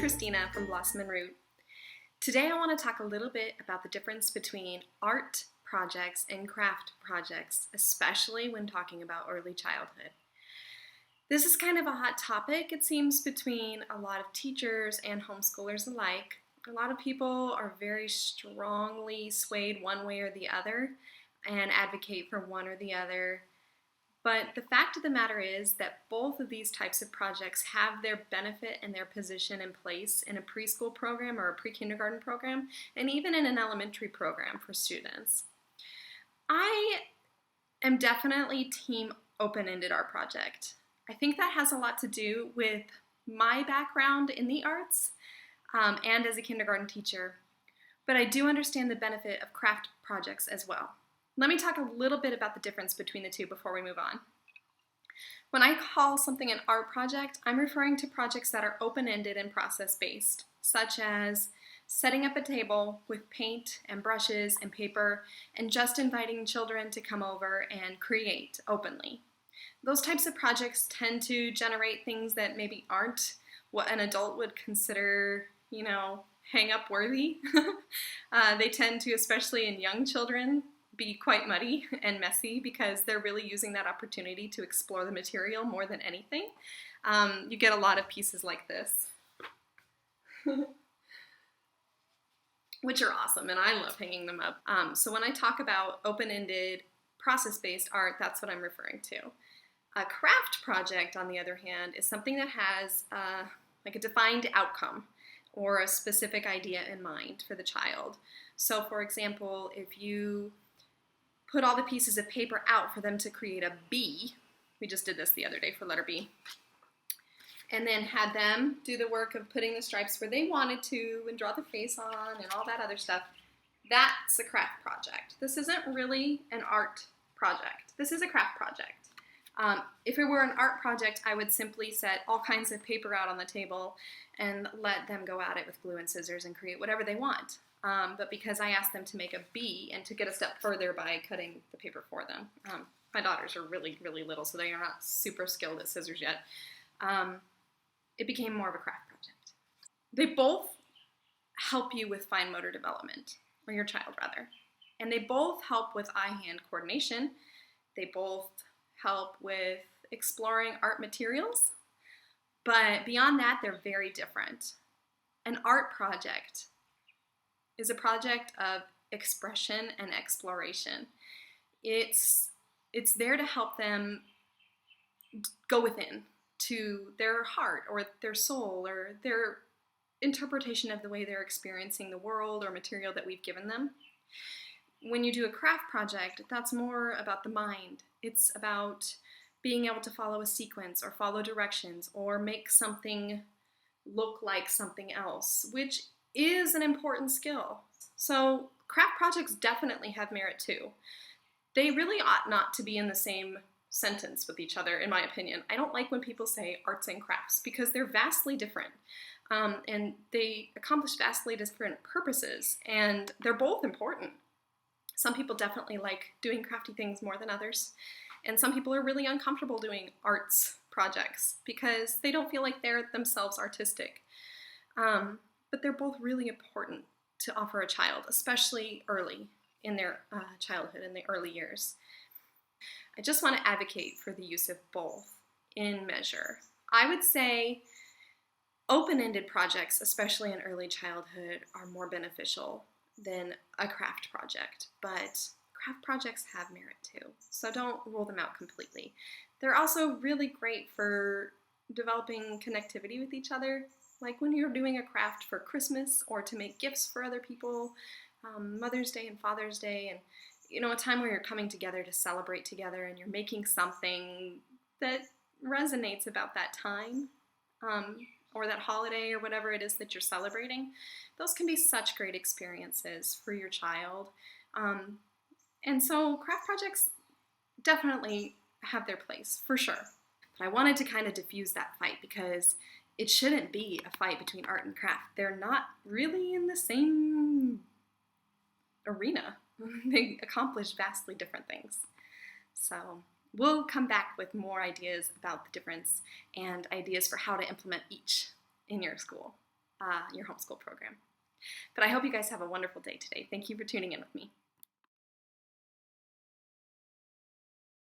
Christina from Blossom and Root. Today I want to talk a little bit about the difference between art projects and craft projects, especially when talking about early childhood. This is kind of a hot topic, it seems, between a lot of teachers and homeschoolers alike. A lot of people are very strongly swayed one way or the other and advocate for one or the other. But the fact of the matter is that both of these types of projects have their benefit and their position in place in a preschool program or a pre-kindergarten program, and even in an elementary program for students. I am definitely team open-ended art project. I think that has a lot to do with my background in the arts and as a kindergarten teacher, but I do understand the benefit of craft projects as well. Let me talk a little bit about the difference between the two before we move on. When I call something an art project, I'm referring to projects that are open-ended and process-based, such as setting up a table with paint and brushes and paper and just inviting children to come over and create openly. Those types of projects tend to generate things that maybe aren't what an adult would consider, hang-up worthy. They tend to, especially in young children, be quite muddy and messy because they're really using that opportunity to explore the material more than anything. You get a lot of pieces like this, which are awesome, and I love hanging them up. So when I talk about open-ended, process-based art, that's what I'm referring to. A craft project, on the other hand, is something that has like a defined outcome or a specific idea in mind for the child. So for example, if you put all the pieces of paper out for them to create a bee. We just did this the other day for letter B. And then had them do the work of putting the stripes where they wanted to and draw the face on and all that other stuff. That's a craft project. This isn't really an art project. This is a craft project. If it were an art project, I would simply set all kinds of paper out on the table and let them go at it with glue and scissors and create whatever they want. But because I asked them to make a bee and to get a step further by cutting the paper for them, my daughters are really, really little, so they are not super skilled at scissors yet, it became more of a craft project. They both help you with fine motor development, or your child rather, and they both help with eye-hand coordination. They both help with exploring art materials, but beyond that, they're very different. An art project is a project of expression and exploration. It's there to help them go within to their heart or their soul or their interpretation of the way they're experiencing the world or material that we've given them. When you do a craft project, that's more about the mind. It's about being able to follow a sequence or follow directions or make something look like something else, which is an important skill. So craft projects definitely have merit too. They really ought not to be in the same sentence with each other, in my opinion. I don't like when people say arts and crafts because they're vastly different. And they accomplish vastly different purposes, and they're both important. Some people definitely like doing crafty things more than others, and some people are really uncomfortable doing arts projects because they don't feel like they're themselves artistic. But they're both really important to offer a child, especially early in their childhood, in the early years. I just want to advocate for the use of both in measure. I would say open-ended projects, especially in early childhood, are more beneficial than a craft project, but craft projects have merit too, so don't rule them out completely. They're also really great for developing connectivity with each other, like when you're doing a craft for Christmas or to make gifts for other people, Mother's Day and Father's Day, and a time where you're coming together to celebrate together and you're making something that resonates about that time or that holiday or whatever it is that you're celebrating. Those can be such great experiences for your child. And so craft projects definitely have their place, for sure. But I wanted to kind of diffuse that fight because it shouldn't be a fight between art and craft. They're not really in the same arena. They accomplish vastly different things. So we'll come back with more ideas about the difference and ideas for how to implement each in your school. your homeschool program. But I hope you guys have a wonderful day today. Thank you for tuning in with me.